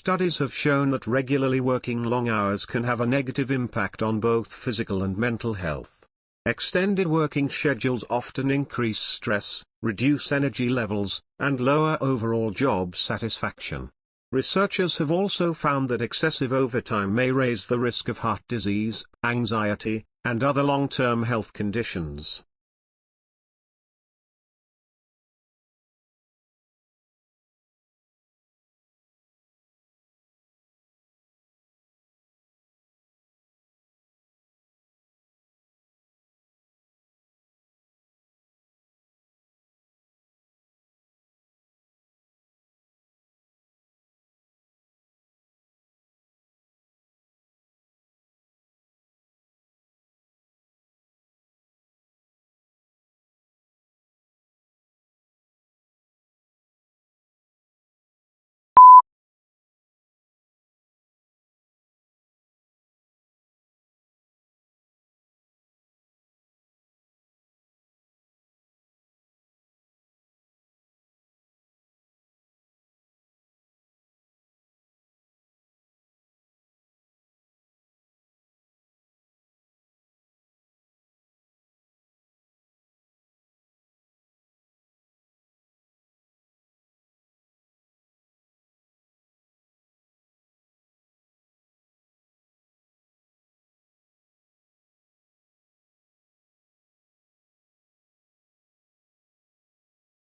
Studies have shown that regularly working long hours can have a negative impact on both physical and mental health. Extended working schedules often increase stress, reduce energy levels, and lower overall job satisfaction. Researchers have also found that excessive overtime may raise the risk of heart disease, anxiety, and other long-term health conditions.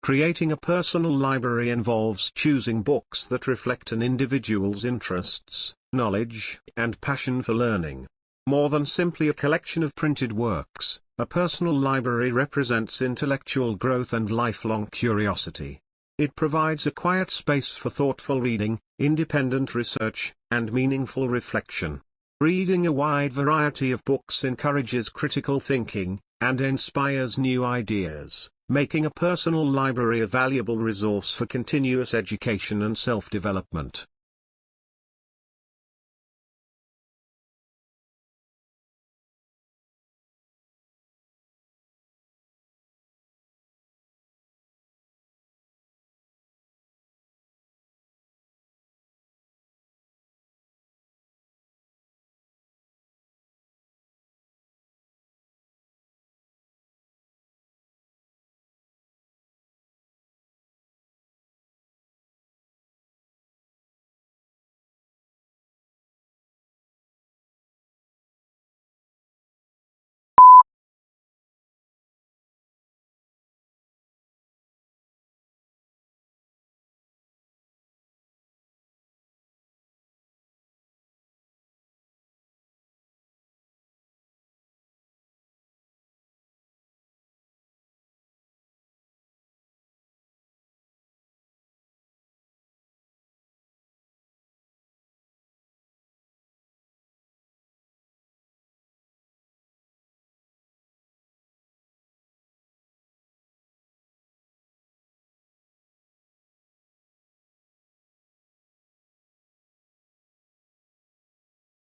Creating a personal library involves choosing books that reflect an individual's interests, knowledge, and passion for learning. More than simply a collection of printed works, a personal library represents intellectual growth and lifelong curiosity. It provides a quiet space for thoughtful reading, independent research, and meaningful reflection. Reading a wide variety of books encourages critical thinking, and inspires new ideas, making a personal library a valuable resource for continuous education and self-development.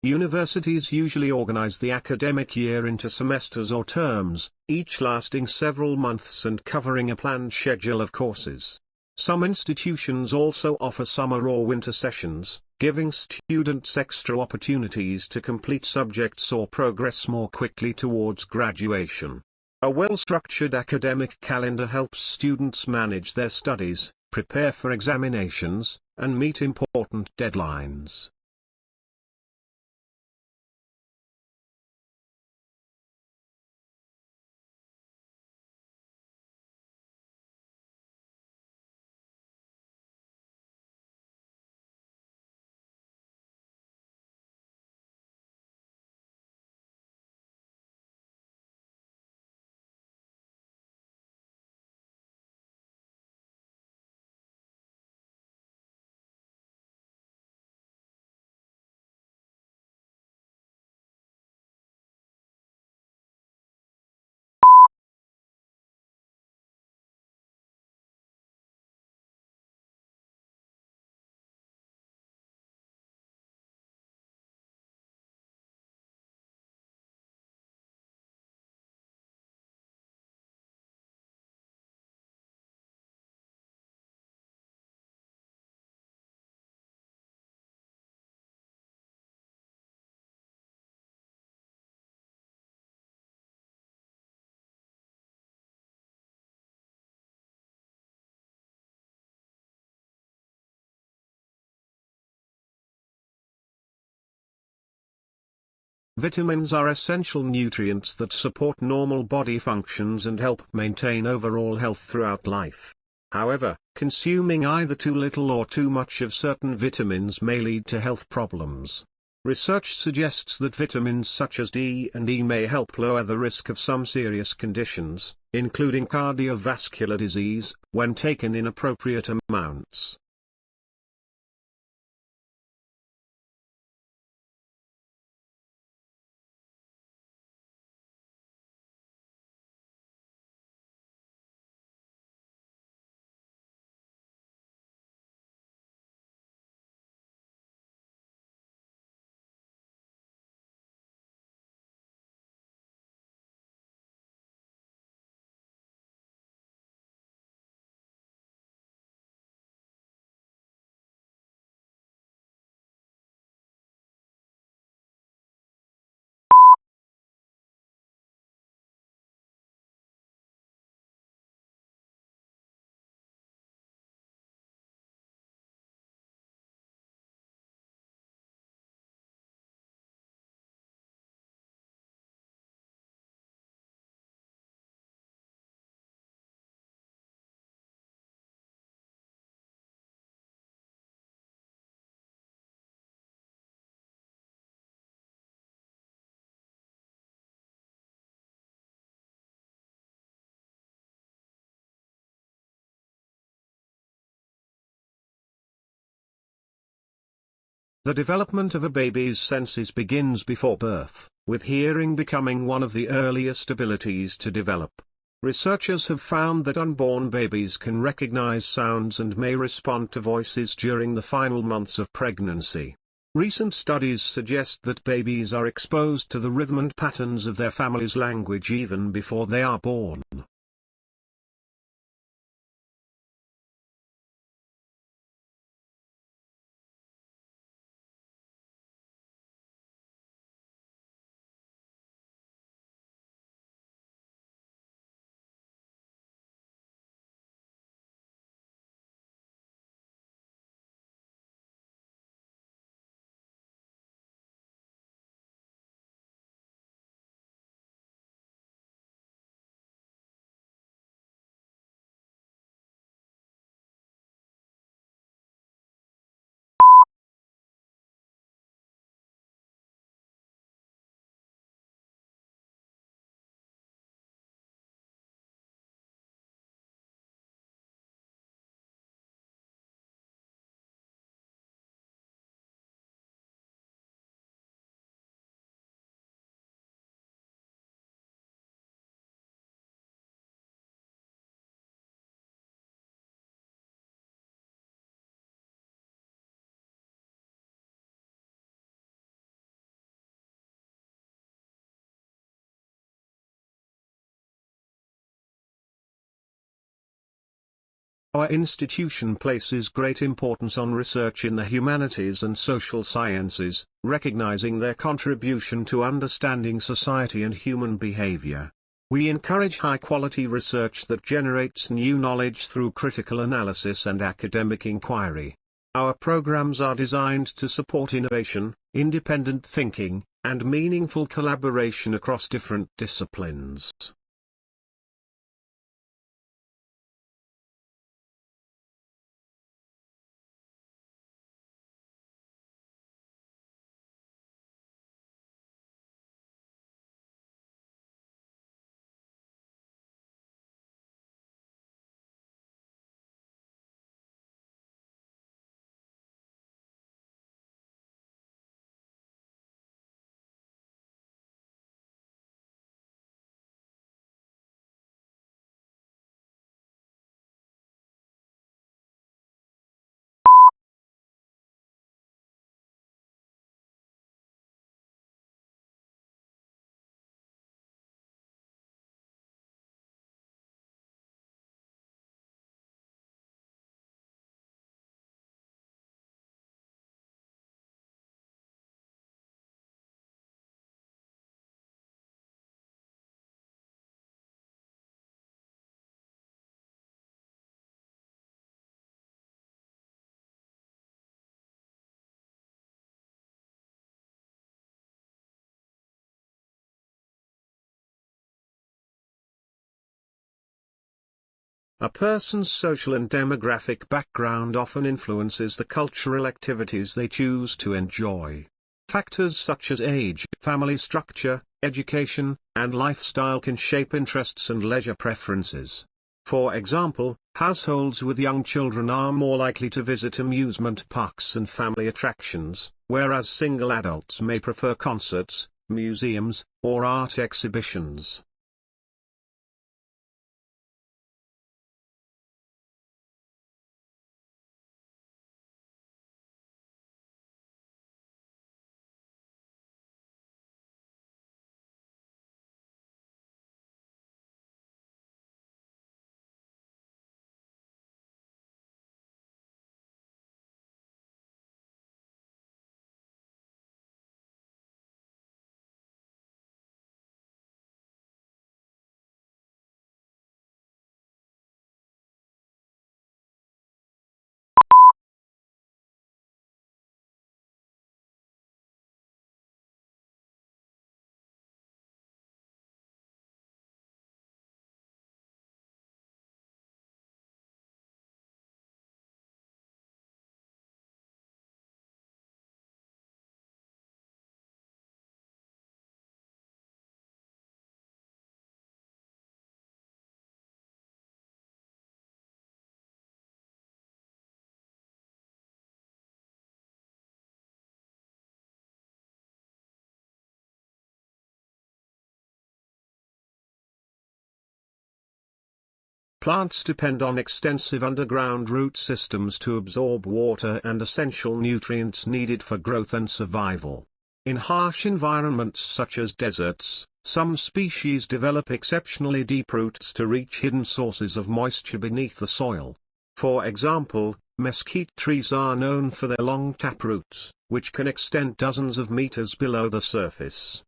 Universities usually organize the academic year into semesters or terms, each lasting several months and covering a planned schedule of courses. Some institutions also offer summer or winter sessions, giving students extra opportunities to complete subjects or progress more quickly towards graduation. A well-structured academic calendar helps students manage their studies, prepare for examinations, and meet important deadlines. Vitamins are essential nutrients that support normal body functions and help maintain overall health throughout life. However, consuming either too little or too much of certain vitamins may lead to health problems. Research suggests that vitamins such as D and E may help lower the risk of some serious conditions, including cardiovascular disease, when taken in appropriate amounts. The development of a baby's senses begins before birth, with hearing becoming one of the earliest abilities to develop. Researchers have found that unborn babies can recognize sounds and may respond to voices during the final months of pregnancy. Recent studies suggest that babies are exposed to the rhythm and patterns of their family's language even before they are born. Our institution places great importance on research in the humanities and social sciences, recognizing their contribution to understanding society and human behavior. We encourage high-quality research that generates new knowledge through critical analysis and academic inquiry. Our programs are designed to support innovation, independent thinking, and meaningful collaboration across different disciplines. A person's social and demographic background often influences the cultural activities they choose to enjoy. Factors such as age, family structure, education, and lifestyle can shape interests and leisure preferences. For example, households with young children are more likely to visit amusement parks and family attractions, whereas single adults may prefer concerts, museums, or art exhibitions. Plants depend on extensive underground root systems to absorb water and essential nutrients needed for growth and survival. In harsh environments such as deserts, some species develop exceptionally deep roots to reach hidden sources of moisture beneath the soil. For example, mesquite trees are known for their long taproots, which can extend dozens of meters below the surface.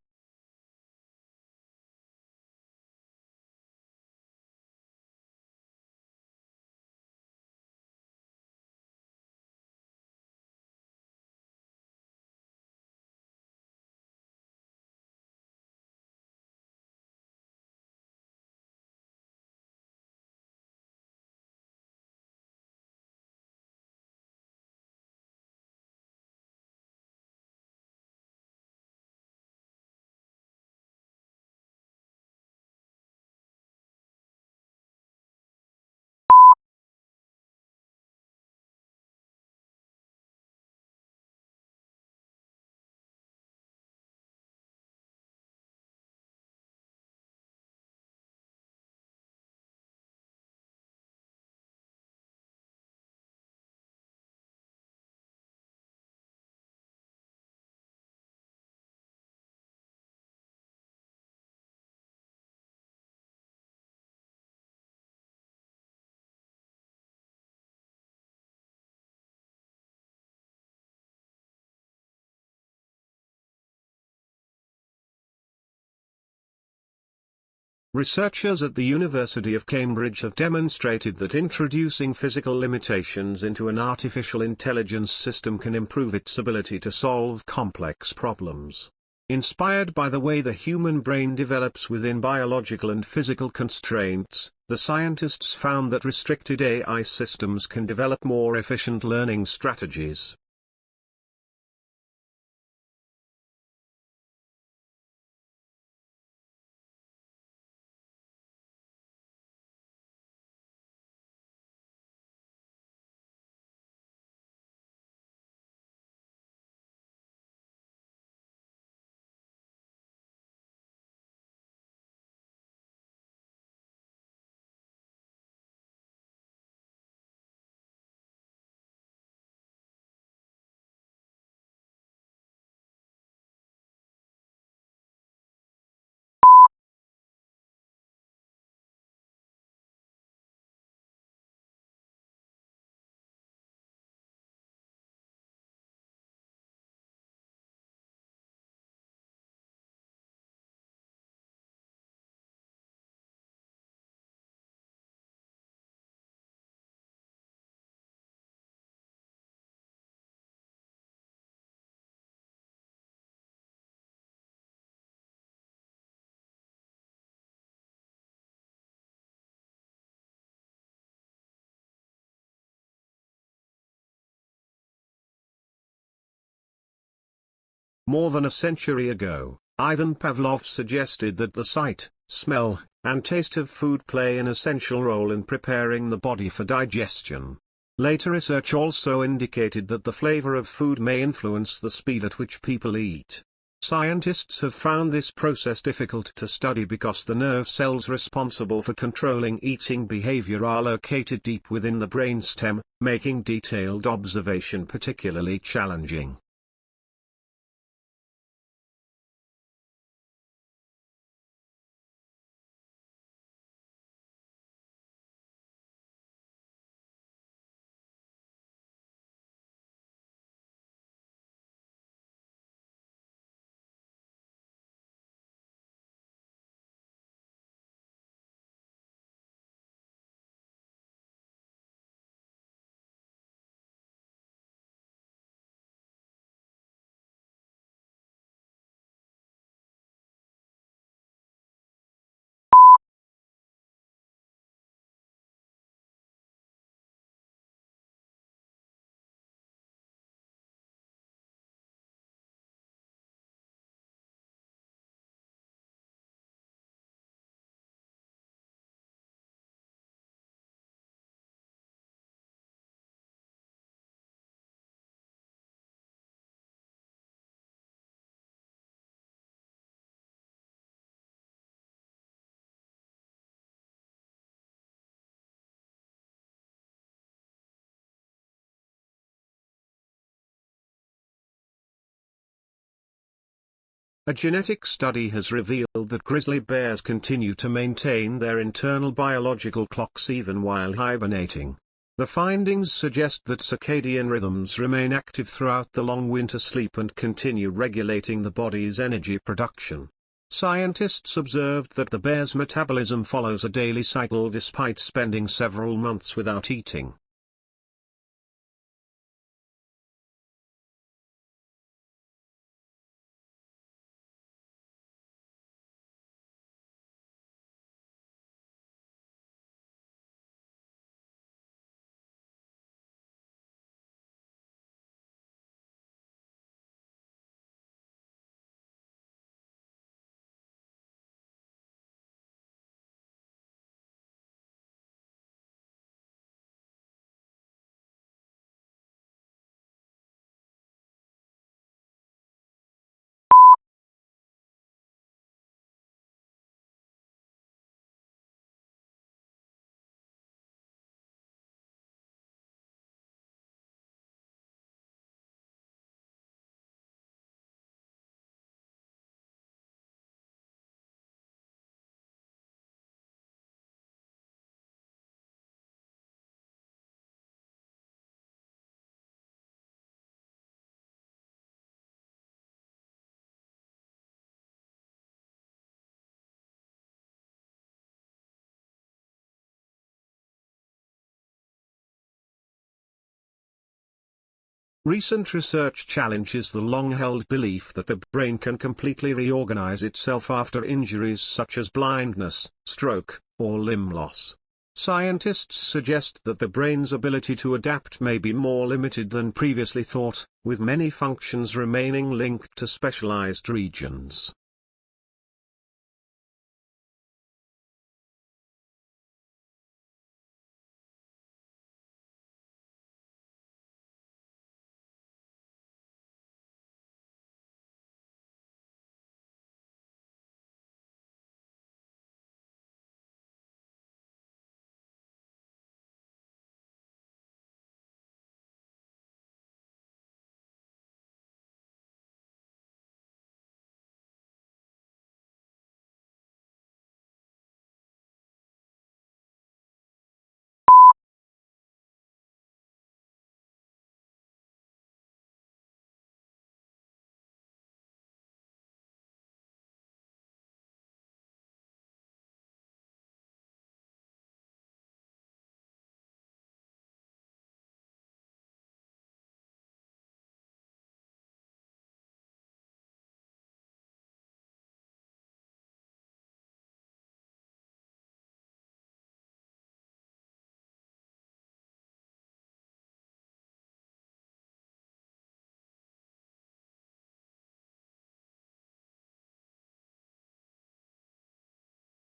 Researchers at the University of Cambridge have demonstrated that introducing physical limitations into an artificial intelligence system can improve its ability to solve complex problems. Inspired by the way the human brain develops within biological and physical constraints, the scientists found that restricted AI systems can develop more efficient learning strategies. More than a century ago, Ivan Pavlov suggested that the sight, smell, and taste of food play an essential role in preparing the body for digestion. Later research also indicated that the flavor of food may influence the speed at which people eat. Scientists have found this process difficult to study because the nerve cells responsible for controlling eating behavior are located deep within the brainstem, making detailed observation particularly challenging. A genetic study has revealed that grizzly bears continue to maintain their internal biological clocks even while hibernating. The findings suggest that circadian rhythms remain active throughout the long winter sleep and continue regulating the body's energy production. Scientists observed that the bear's metabolism follows a daily cycle despite spending several months without eating. Recent research challenges the long-held belief that the brain can completely reorganize itself after injuries such as blindness, stroke, or limb loss. Scientists suggest that the brain's ability to adapt may be more limited than previously thought, with many functions remaining linked to specialized regions.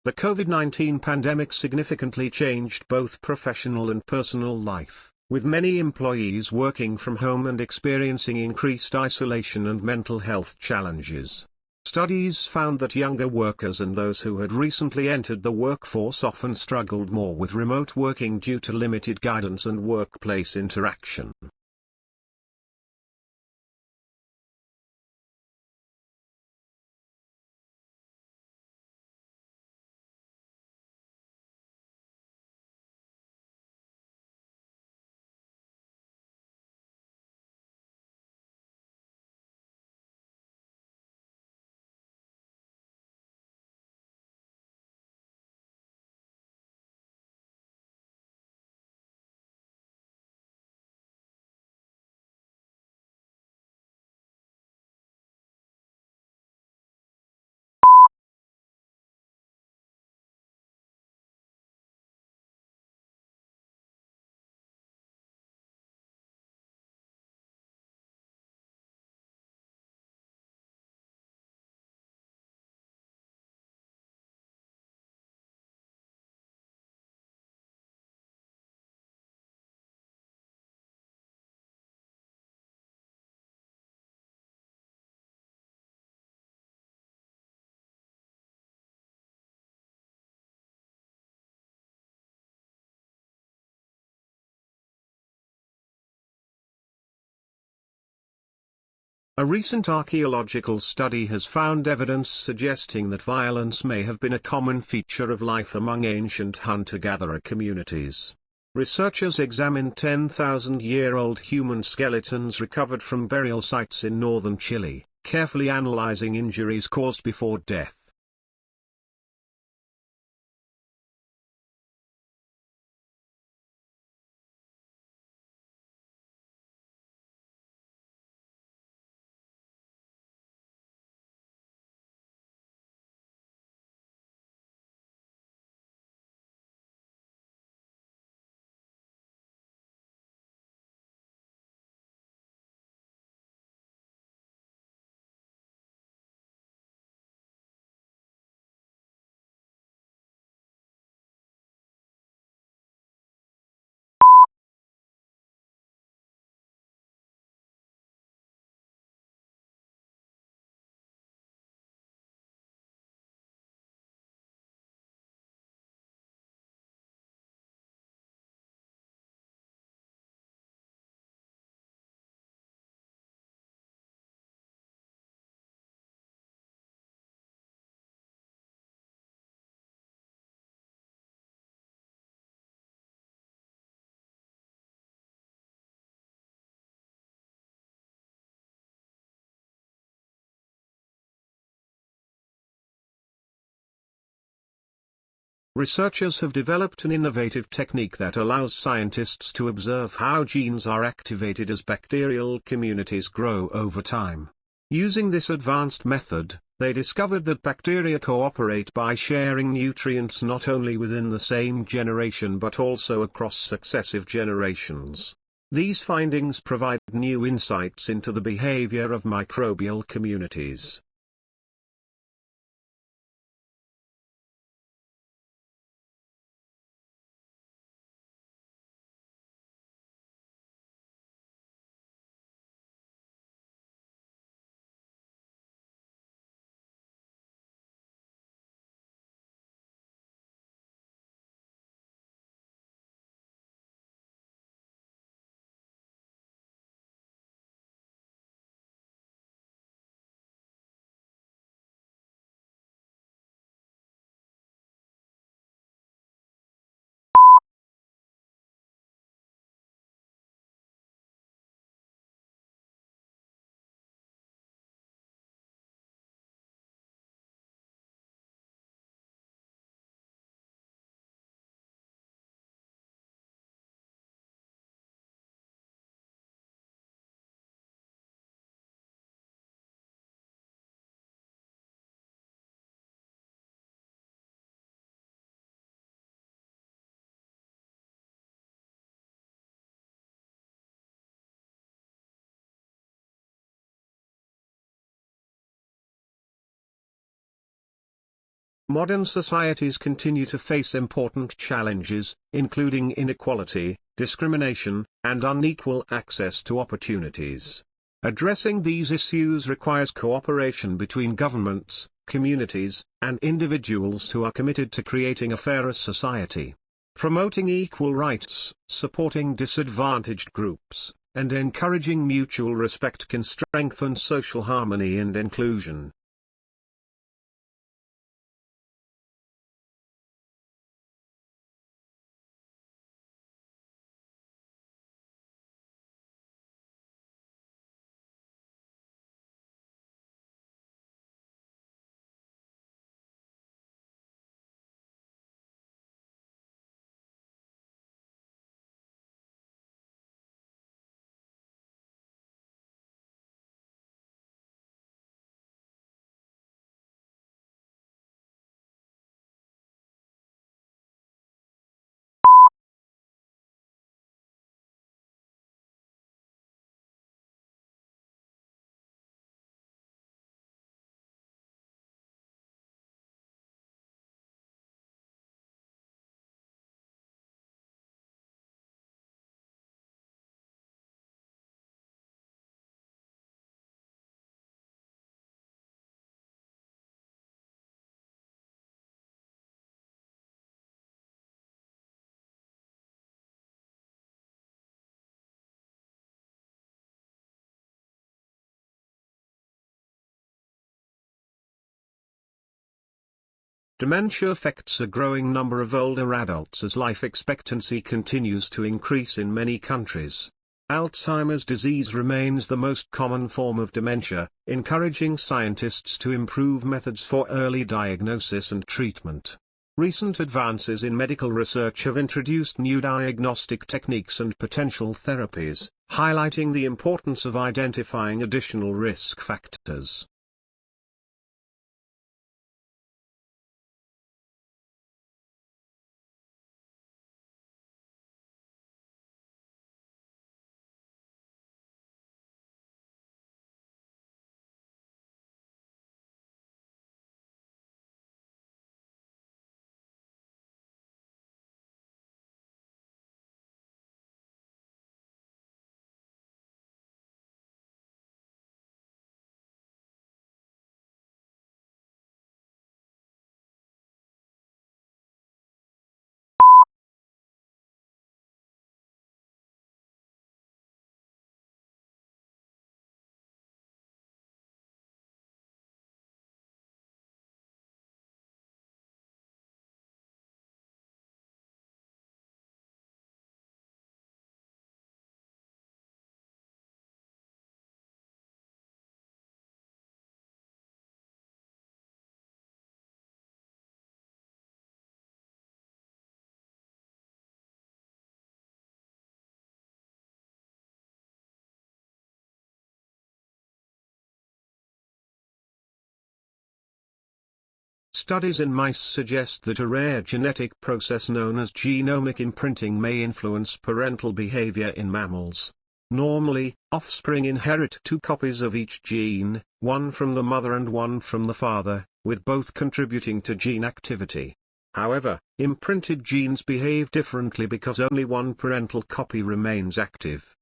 The COVID-19 pandemic significantly changed both professional and personal life, with many employees working from home and experiencing increased isolation and mental health challenges. Studies found that younger workers and those who had recently entered the workforce often struggled more with remote working due to limited guidance and workplace interaction. A recent archaeological study has found evidence suggesting that violence may have been a common feature of life among ancient hunter-gatherer communities. Researchers examined 10,000-year-old human skeletons recovered from burial sites in northern Chile, carefully analyzing injuries caused before death. Researchers have developed an innovative technique that allows scientists to observe how genes are activated as bacterial communities grow over time. Using this advanced method, they discovered that bacteria cooperate by sharing nutrients not only within the same generation but also across successive generations. These findings provide new insights into the behavior of microbial communities. Modern societies continue to face important challenges, including inequality, discrimination, and unequal access to opportunities. Addressing these issues requires cooperation between governments, communities, and individuals who are committed to creating a fairer society. Promoting equal rights, supporting disadvantaged groups, and encouraging mutual respect can strengthen social harmony and inclusion. Dementia affects a growing number of older adults as life expectancy continues to increase in many countries. Alzheimer's disease remains the most common form of dementia, encouraging scientists to improve methods for early diagnosis and treatment. Recent advances in medical research have introduced new diagnostic techniques and potential therapies, highlighting the importance of identifying additional risk factors. Studies in mice suggest that a rare genetic process known as genomic imprinting may influence parental behavior in mammals. Normally, offspring inherit two copies of each gene, one from the mother and one from the father, with both contributing to gene activity. However, imprinted genes behave differently because only one parental copy remains active.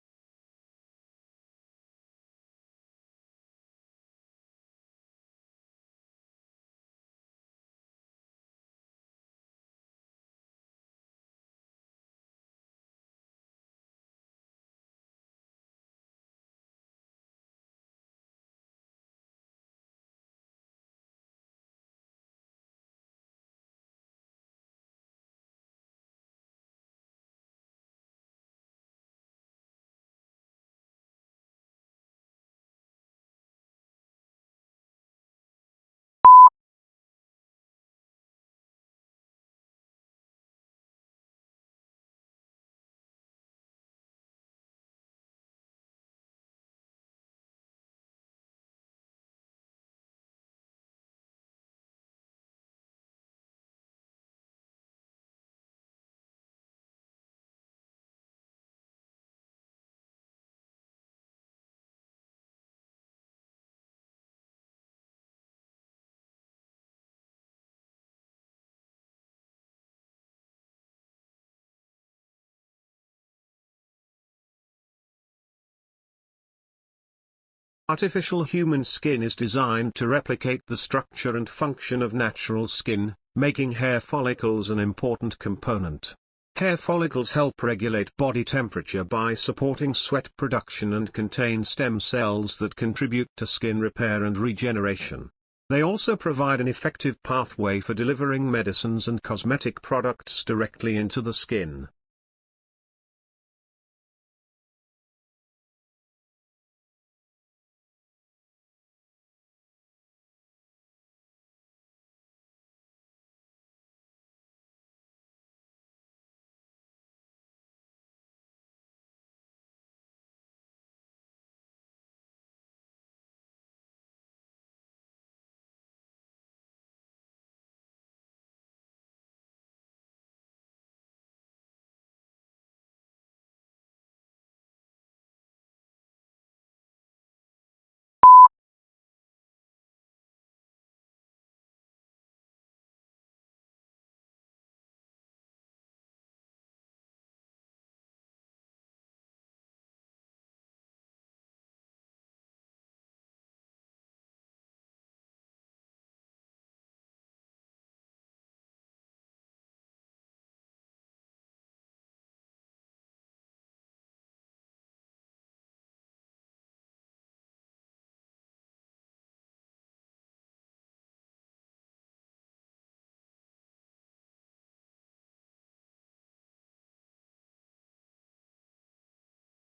Artificial human skin is designed to replicate the structure and function of natural skin, making hair follicles an important component. Hair follicles help regulate body temperature by supporting sweat production and contain stem cells that contribute to skin repair and regeneration. They also provide an effective pathway for delivering medicines and cosmetic products directly into the skin.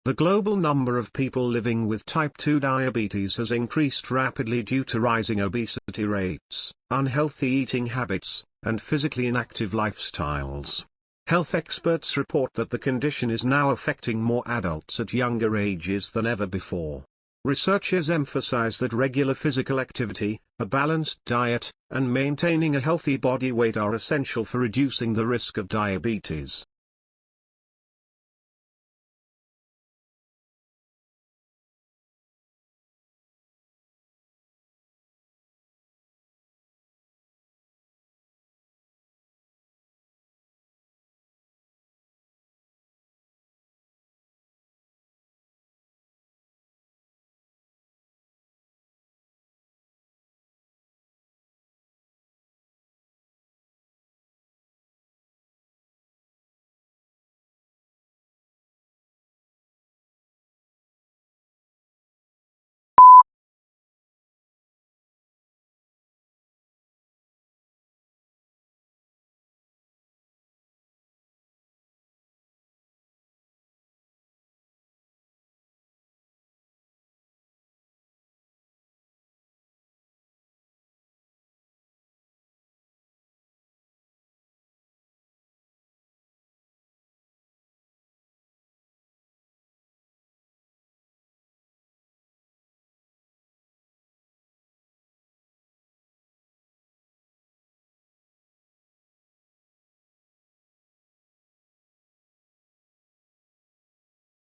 The global number of people living with type 2 diabetes has increased rapidly due to rising obesity rates, unhealthy eating habits, and physically inactive lifestyles. Health experts report that the condition is now affecting more adults at younger ages than ever before. Researchers emphasize that regular physical activity, a balanced diet, and maintaining a healthy body weight are essential for reducing the risk of diabetes.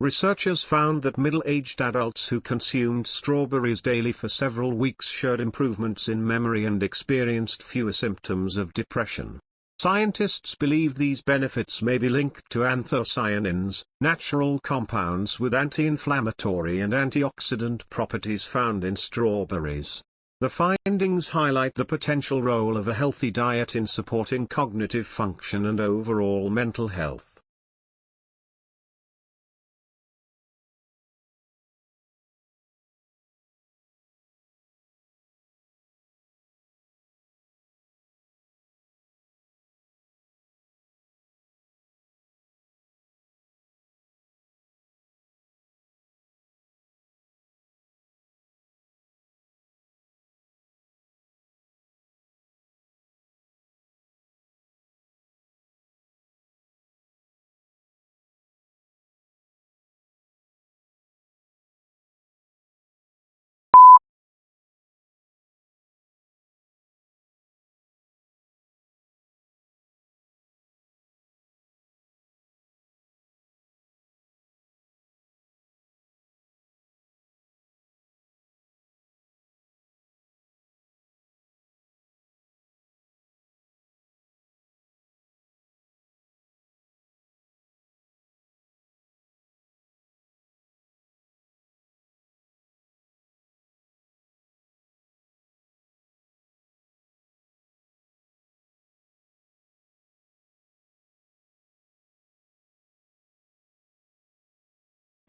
Researchers found that middle-aged adults who consumed strawberries daily for several weeks showed improvements in memory and experienced fewer symptoms of depression. Scientists believe these benefits may be linked to anthocyanins, natural compounds with anti-inflammatory and antioxidant properties found in strawberries. The findings highlight the potential role of a healthy diet in supporting cognitive function and overall mental health.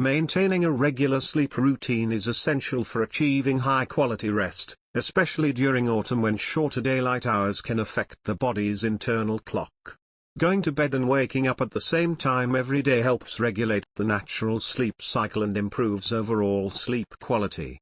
Maintaining a regular sleep routine is essential for achieving high-quality rest, especially during autumn when shorter daylight hours can affect the body's internal clock. Going to bed and waking up at the same time every day helps regulate the natural sleep cycle and improves overall sleep quality.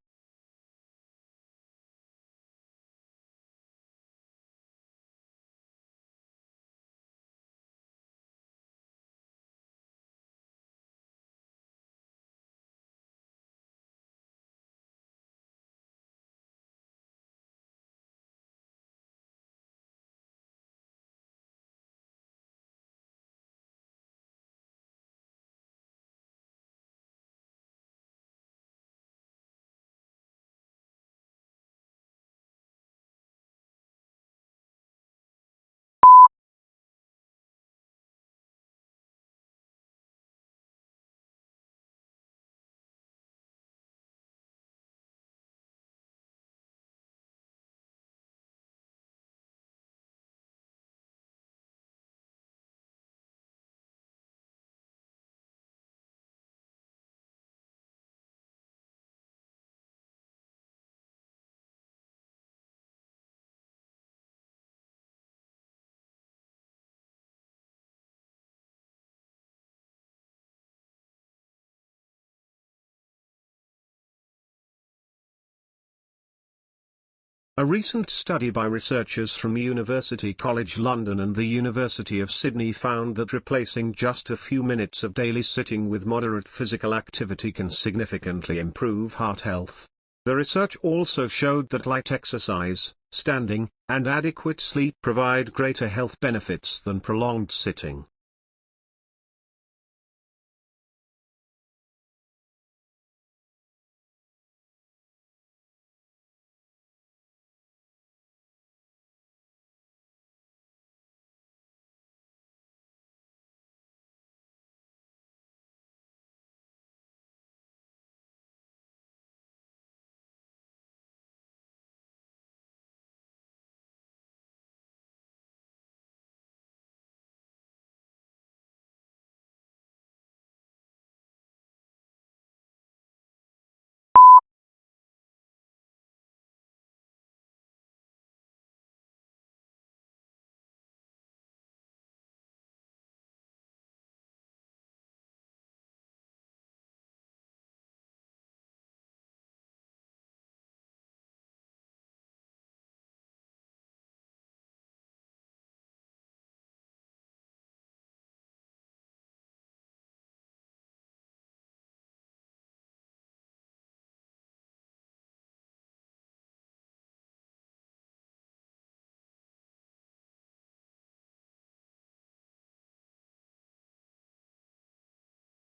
A recent study by researchers from University College London and the University of Sydney found that replacing just a few minutes of daily sitting with moderate physical activity can significantly improve heart health. The research also showed that light exercise, standing, and adequate sleep provide greater health benefits than prolonged sitting.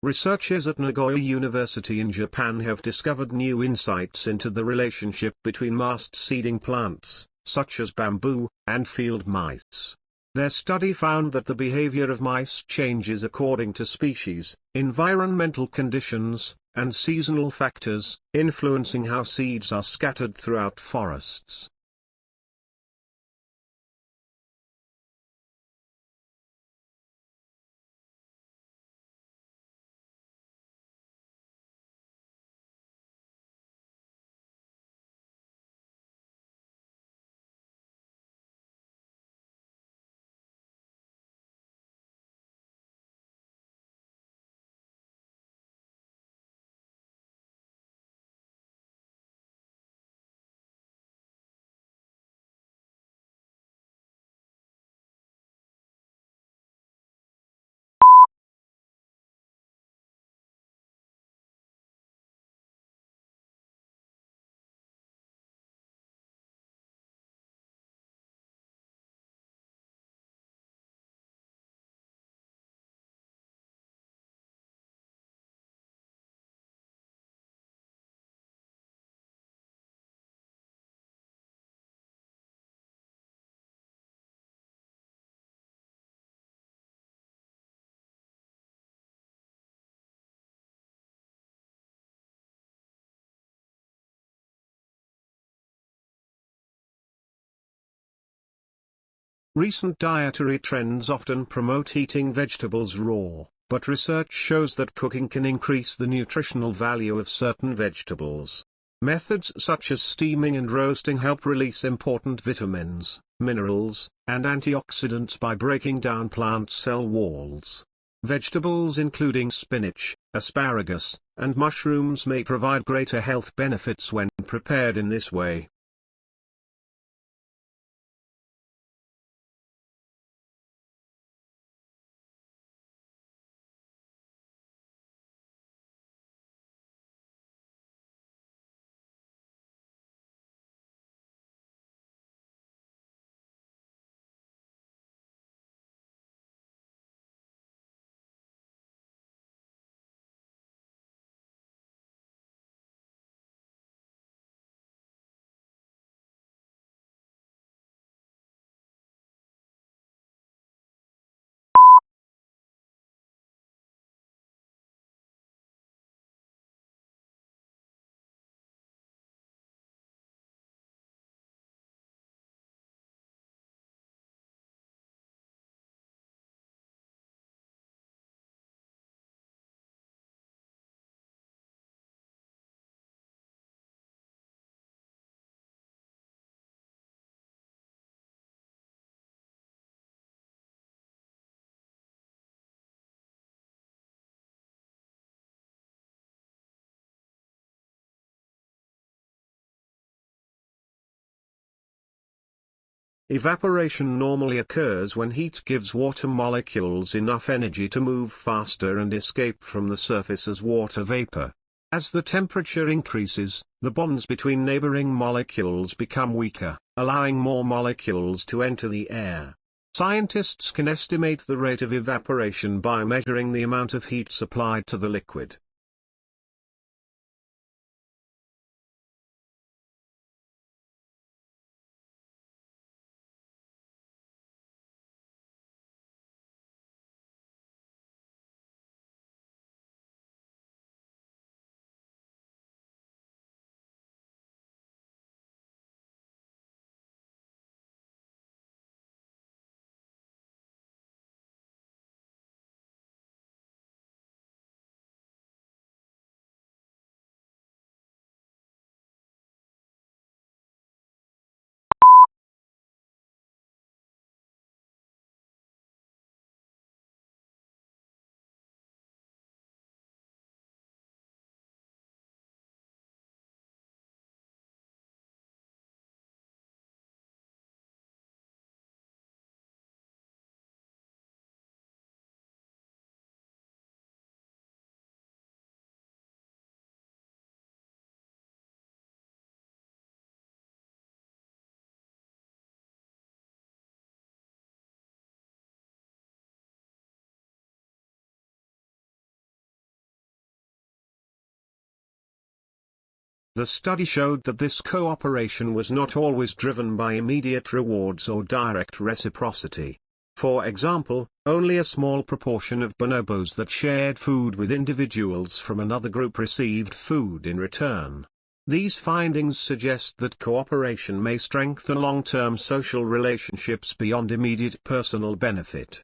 Researchers at Nagoya University in Japan have discovered new insights into the relationship between mast-seeding plants, such as bamboo, and field mice. Their study found that the behavior of mice changes according to species, environmental conditions, and seasonal factors, influencing how seeds are scattered throughout forests. Recent dietary trends often promote eating vegetables raw, but research shows that cooking can increase the nutritional value of certain vegetables. Methods such as steaming and roasting help release important vitamins, minerals, and antioxidants by breaking down plant cell walls. Vegetables including spinach, asparagus, and mushrooms may provide greater health benefits when prepared in this way. Evaporation normally occurs when heat gives water molecules enough energy to move faster and escape from the surface as water vapor. As the temperature increases, the bonds between neighboring molecules become weaker, allowing more molecules to enter the air. Scientists can estimate the rate of evaporation by measuring the amount of heat supplied to the liquid. The study showed that this cooperation was not always driven by immediate rewards or direct reciprocity. For example, only a small proportion of bonobos that shared food with individuals from another group received food in return. These findings suggest that cooperation may strengthen long-term social relationships beyond immediate personal benefit.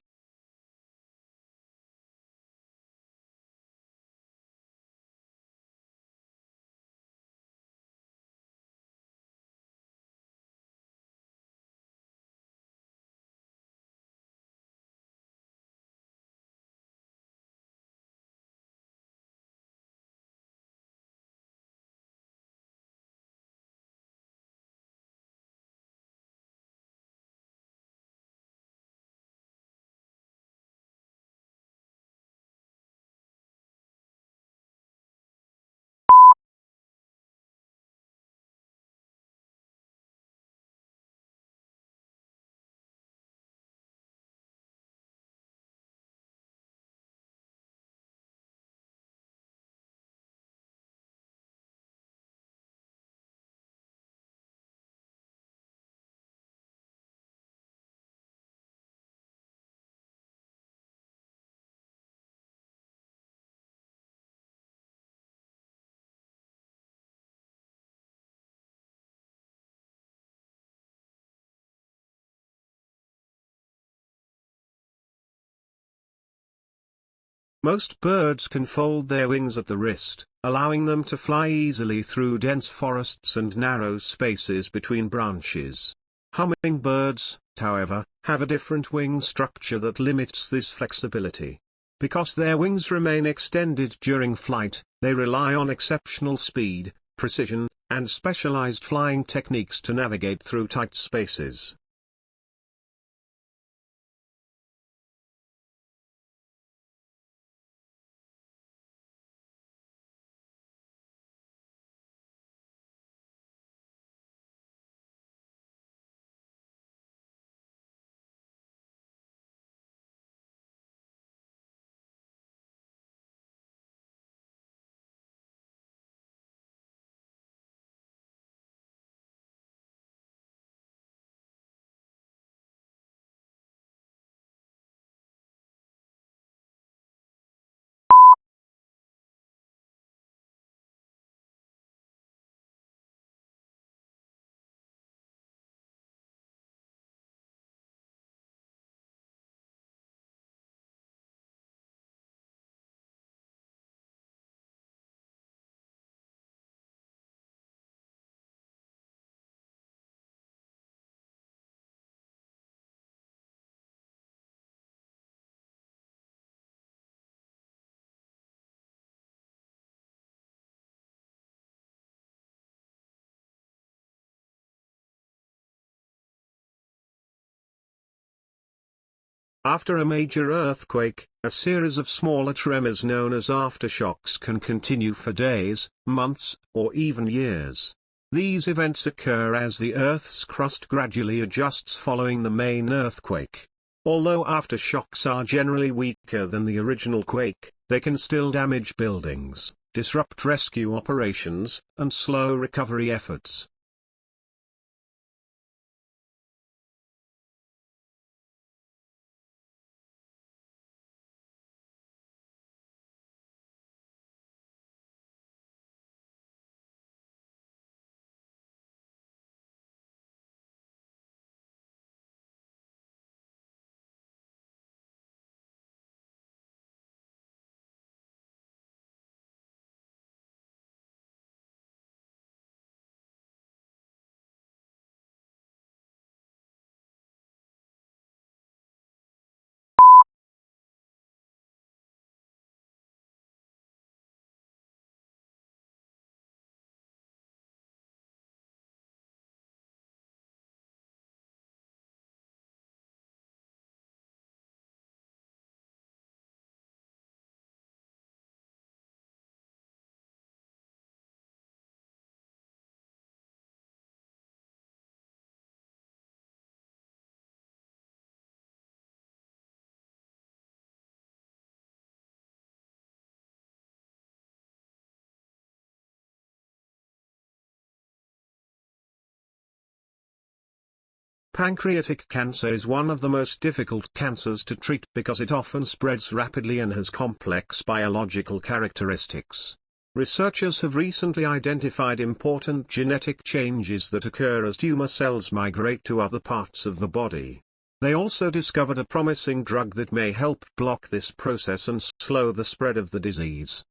Most birds can fold their wings at the wrist, allowing them to fly easily through dense forests and narrow spaces between branches. Hummingbirds, however, have a different wing structure that limits this flexibility. Because their wings remain extended during flight, they rely on exceptional speed, precision, and specialized flying techniques to navigate through tight spaces. After a major earthquake, a series of smaller tremors known as aftershocks can continue for days, months, or even years. These events occur as the Earth's crust gradually adjusts following the main earthquake. Although aftershocks are generally weaker than the original quake, they can still damage buildings, disrupt rescue operations, and slow recovery efforts. Pancreatic cancer is one of the most difficult cancers to treat because it often spreads rapidly and has complex biological characteristics. Researchers have recently identified important genetic changes that occur as tumor cells migrate to other parts of the body. They also discovered a promising drug that may help block this process and slow the spread of the disease.